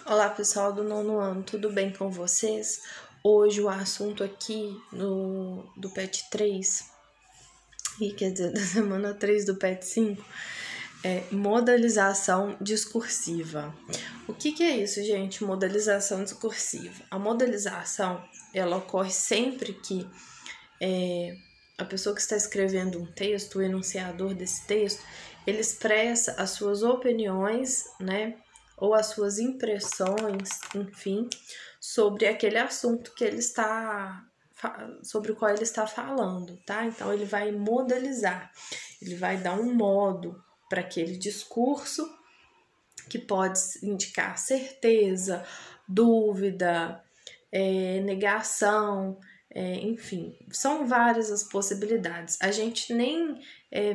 Olá pessoal do nono ano, tudo bem com vocês? Hoje o assunto aqui do PET 3, quer dizer, da semana 3 do PET 5, é modelização discursiva. O que é isso, gente? Modelização discursiva. A modelização, ela ocorre sempre que a pessoa que está escrevendo um texto, o enunciador desse texto, ele expressa as suas opiniões, né? Ou as suas impressões, enfim, sobre aquele assunto que ele está, sobre o qual ele está falando, tá? Então, ele vai modelizar, ele vai dar um modo para aquele discurso que pode indicar certeza, dúvida, negação, enfim, são várias as possibilidades. A gente nem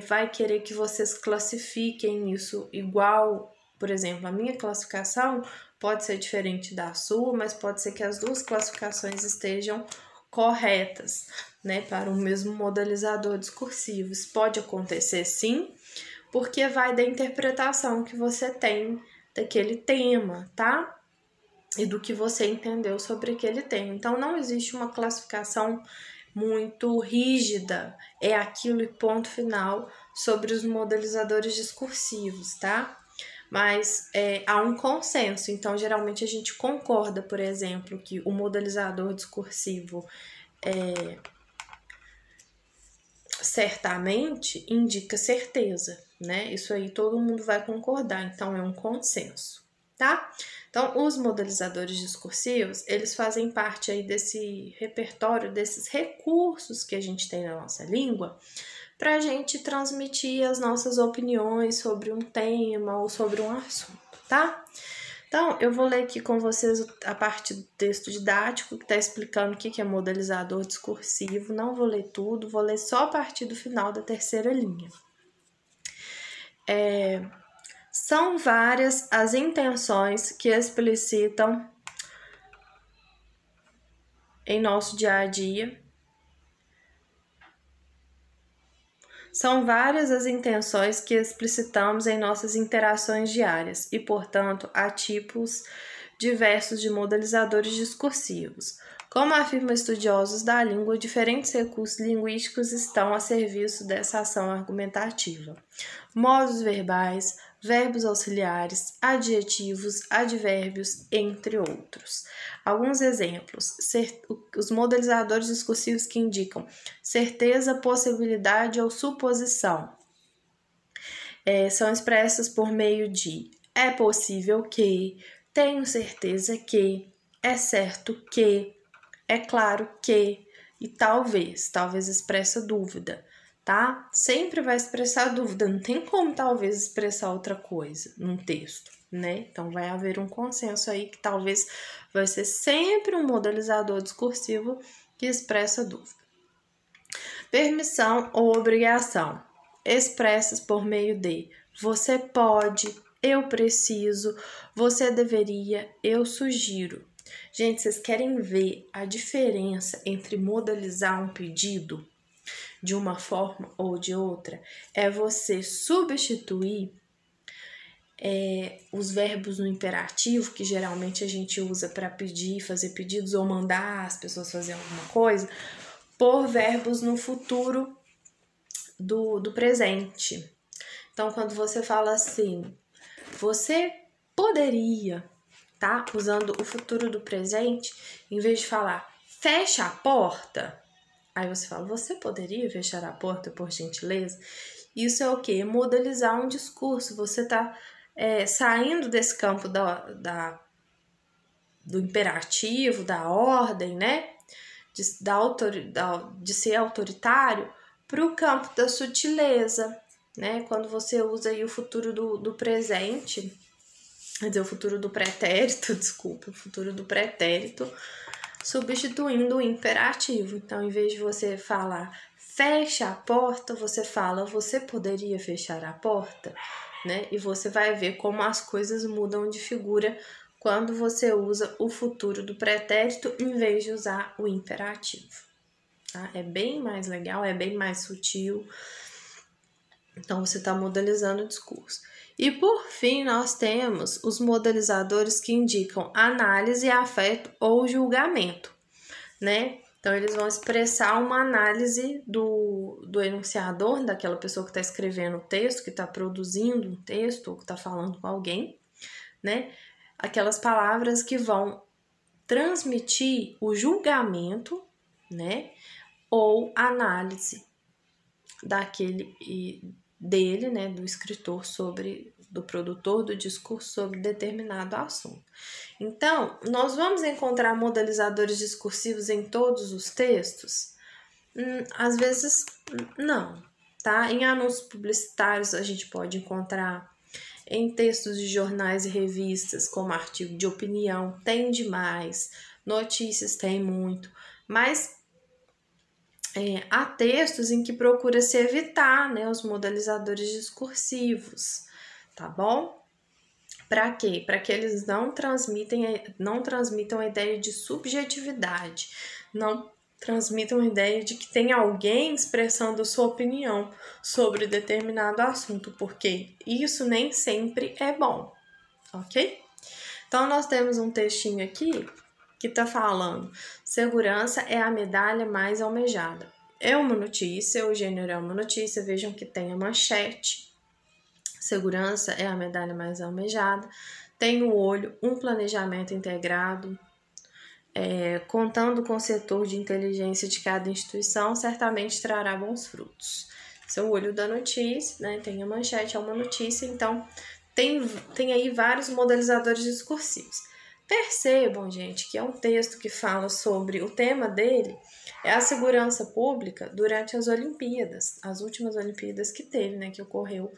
vai querer que vocês classifiquem isso igual. Por exemplo, a minha classificação pode ser diferente da sua, mas pode ser que as duas classificações estejam corretas, né, para o mesmo modelizador discursivo. Isso pode acontecer sim, porque vai da interpretação que você tem daquele tema, tá? E do que você entendeu sobre aquele tema. Então, não existe uma classificação muito rígida, é aquilo e ponto final sobre os modelizadores discursivos, tá? Mas há um consenso, então geralmente a gente concorda, por exemplo, que o modelizador discursivo certamente indica certeza, né? Isso aí todo mundo vai concordar, então é um consenso, tá? Então, os modelizadores discursivos, eles fazem parte aí desse repertório, desses recursos que a gente tem na nossa língua, para a gente transmitir as nossas opiniões sobre um tema ou sobre um assunto, tá? Então, eu vou ler aqui com vocês a parte do texto didático que está explicando o que é modelizador discursivo. Não vou ler tudo, vou ler só a partir do final da terceira linha. São várias as intenções que explicitam em nosso dia a dia. São várias as intenções que explicitamos em nossas interações diárias e, portanto, há tipos diversos de modelizadores discursivos. Como afirmam estudiosos da língua, diferentes recursos linguísticos estão a serviço dessa ação argumentativa. Modos verbais, verbos auxiliares, adjetivos, advérbios, entre outros. Alguns exemplos: os modelizadores discursivos que indicam certeza, possibilidade ou suposição são expressos por meio de é possível que, tenho certeza que, é certo que, é claro que e talvez expressa dúvida, tá? Sempre vai expressar dúvida, não tem como talvez expressar outra coisa num texto, né? Então vai haver um consenso aí que talvez vai ser sempre um modelizador discursivo que expressa dúvida. Permissão ou obrigação, expressas por meio de você pode, eu preciso, você deveria, eu sugiro. Gente, vocês querem ver a diferença entre modelizar um pedido de uma forma ou de outra? É você substituir os verbos no imperativo, que geralmente a gente usa para pedir, fazer pedidos ou mandar as pessoas fazer alguma coisa, por verbos no futuro do presente. Então, quando você fala assim, você poderia, tá? Usando o futuro do presente, em vez de falar fecha a porta, aí você fala, você poderia fechar a porta, por gentileza? Isso é o quê? Modelizar um discurso. Você tá saindo desse campo do imperativo, da ordem, né? De ser autoritário, para o campo da sutileza, né? Quando você usa aí o futuro do presente, quer dizer, o futuro do pretérito, desculpa, o futuro do pretérito, substituindo o imperativo. Então, em vez de você falar fecha a porta, você fala você poderia fechar a porta, né? E você vai ver como as coisas mudam de figura quando você usa o futuro do pretérito em vez de usar o imperativo. Tá? É bem mais legal, é bem mais sutil. Então, você está modelizando o discurso. E por fim, nós temos os modelizadores que indicam análise, afeto ou julgamento, né? Então, eles vão expressar uma análise do enunciador, daquela pessoa que está escrevendo o texto, que está produzindo um texto, ou que está falando com alguém, né? Aquelas palavras que vão transmitir o julgamento, né? Ou análise dele, né? Do escritor do produtor do discurso sobre determinado assunto. Então, nós vamos encontrar modelizadores discursivos em todos os textos? Às vezes, não, tá? Em anúncios publicitários, a gente pode encontrar em textos de jornais e revistas, como artigo de opinião, tem demais, notícias tem muito, mas há textos em que procura-se evitar, né, os modelizadores discursivos, tá bom? Para quê? Para que eles não transmitam a ideia de subjetividade, não transmitam a ideia de que tem alguém expressando sua opinião sobre determinado assunto, porque isso nem sempre é bom, ok? Então, nós temos um textinho aqui que está falando: segurança é a medalha mais almejada. É uma notícia, o gênero é uma notícia, vejam que tem a manchete. Segurança é a medalha mais almejada. Tem o olho, um planejamento integrado, contando com o setor de inteligência de cada instituição, certamente trará bons frutos. Esse é o olho da notícia, né? Tem a manchete, é uma notícia, então tem aí vários modelizadores discursivos. Percebam, gente, que é um texto que fala sobre o tema dele é a segurança pública durante as Olimpíadas, as últimas Olimpíadas que teve, né? Que ocorreu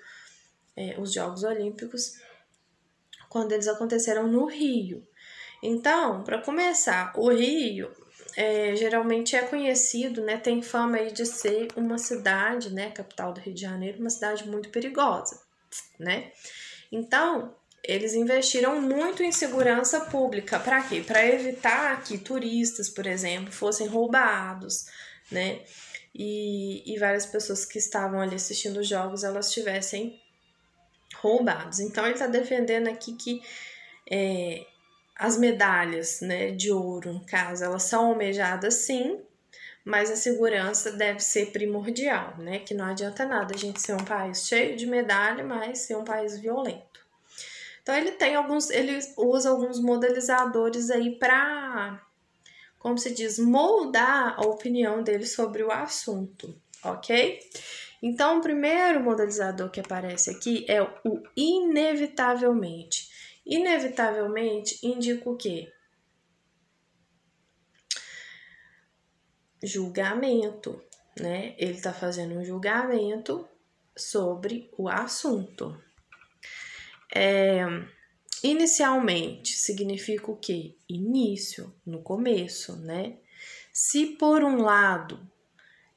os Jogos Olímpicos, quando eles aconteceram no Rio. Então, para começar, o Rio geralmente é conhecido, né, tem fama aí de ser uma cidade, né, capital do Rio de Janeiro, uma cidade muito perigosa, né? Então, eles investiram muito em segurança pública. Para quê? Para evitar que turistas, por exemplo, fossem roubados, né? E várias pessoas que estavam ali assistindo os jogos, elas tivessem roubados. Então, ele está defendendo aqui que as medalhas, né, de ouro, no caso, elas são almejadas sim, mas a segurança deve ser primordial, né? Que não adianta nada a gente ser um país cheio de medalha, mas ser um país violento. Então, ele usa alguns modelizadores aí para, como se diz, moldar a opinião dele sobre o assunto, ok? Então, o primeiro modelizador que aparece aqui é o inevitavelmente. Inevitavelmente indica o quê? Julgamento, né? Ele está fazendo um julgamento sobre o assunto. Inicialmente significa o quê? Início, no começo, né? Se por um lado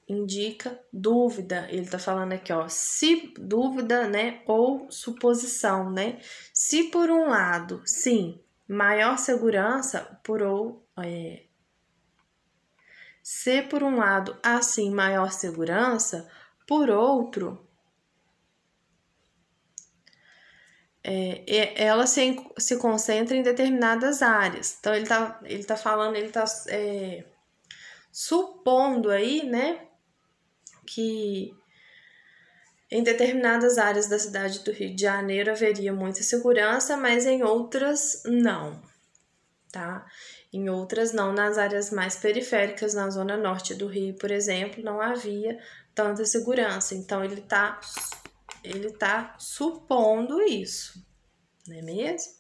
indica dúvida, ele tá falando aqui, ó, se dúvida, né, ou suposição, né? Se por um lado, sim, maior segurança, se por um lado, assim, maior segurança, por outro, ela se concentra em determinadas áreas. Então, ele tá falando, supondo aí, né, que em determinadas áreas da cidade do Rio de Janeiro haveria muita segurança, mas em outras não, tá? Em outras não, nas áreas mais periféricas, na zona norte do Rio, por exemplo, não havia tanta segurança. Então, ele tá supondo isso, não é mesmo?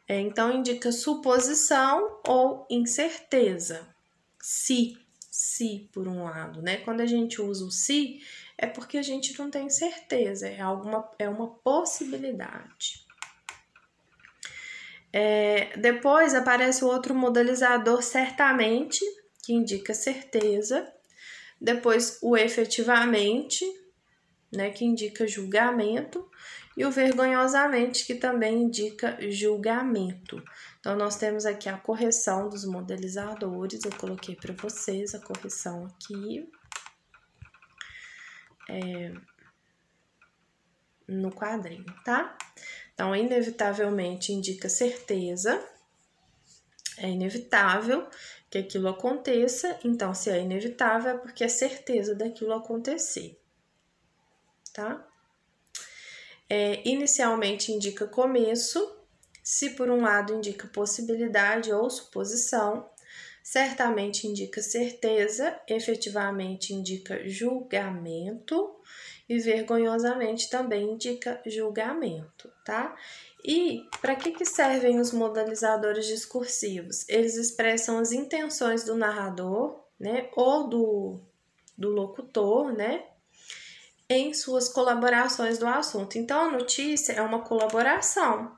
Então, indica suposição ou incerteza. Se, por um lado, né? Quando a gente usa o se, é porque a gente não tem certeza, é uma possibilidade. Depois aparece o outro modelizador, certamente, que indica certeza. Depois o efetivamente, né, que indica julgamento. E o vergonhosamente, que também indica julgamento. Então, nós temos aqui a correção dos modelizadores. Eu coloquei para vocês a correção aqui. no quadrinho, tá? Então, inevitavelmente indica certeza, é inevitável que aquilo aconteça, então se é inevitável é porque é certeza daquilo acontecer, tá? Inicialmente indica começo, se por um lado indica possibilidade ou suposição, certamente indica certeza, efetivamente indica julgamento e vergonhosamente também indica julgamento, tá? E para que servem os modalizadores discursivos? Eles expressam as intenções do narrador, né, ou do locutor, né, em suas colaborações do assunto. Então, a notícia é uma colaboração,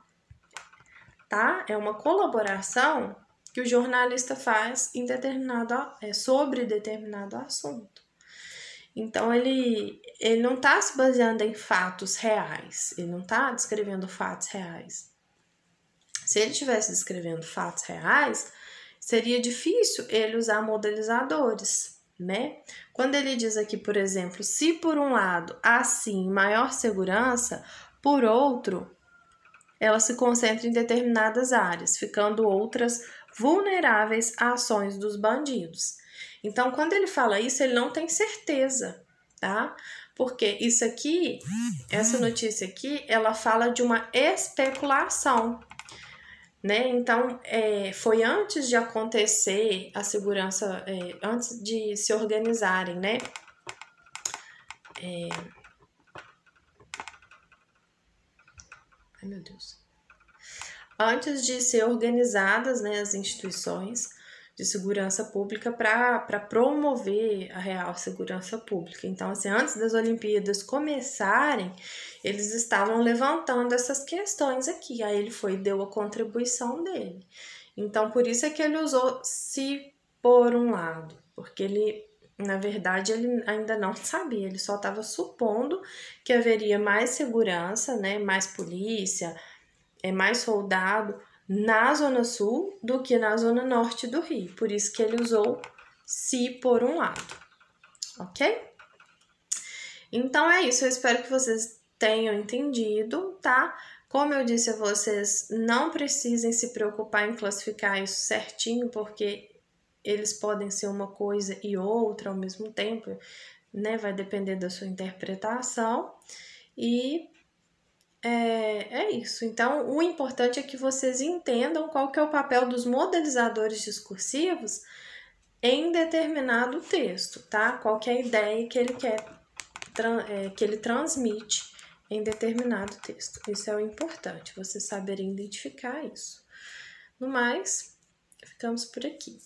tá? É uma colaboração que o jornalista faz em sobre determinado assunto. Então, ele não está se baseando em fatos reais, ele não está descrevendo fatos reais. Se ele estivesse descrevendo fatos reais, seria difícil ele usar modelizadores, né? Quando ele diz aqui, por exemplo, se por um lado há sim maior segurança, por outro, ela se concentra em determinadas áreas, ficando outras vulneráveis a ações dos bandidos. Então, quando ele fala isso, ele não tem certeza, tá? Porque isso aqui, essa notícia aqui, ela fala de uma especulação, né? Então, foi antes de acontecer a segurança, antes de se organizarem, né? Ai, meu Deus. Antes de ser organizadas, né, as instituições de segurança pública para promover a real segurança pública. Então, assim, antes das Olimpíadas começarem, eles estavam levantando essas questões aqui. Aí ele deu a contribuição dele. Então, por isso é que ele usou se por um lado, porque ele, na verdade, ele ainda não sabia, ele só estava supondo que haveria mais segurança, né, mais polícia, mais soldado na Zona Sul do que na Zona Norte do Rio. Por isso que ele usou se por um lado, ok? Então é isso, eu espero que vocês tenham entendido, tá? Como eu disse a vocês, não precisem se preocupar em classificar isso certinho, porque eles podem ser uma coisa e outra ao mesmo tempo, né? Vai depender da sua interpretação. E é isso. Então, o importante é que vocês entendam qual que é o papel dos modelizadores discursivos em determinado texto, tá? Qual que é a ideia que ele quer, que ele transmite em determinado texto. Isso é o importante, vocês saberem identificar isso. No mais, ficamos por aqui.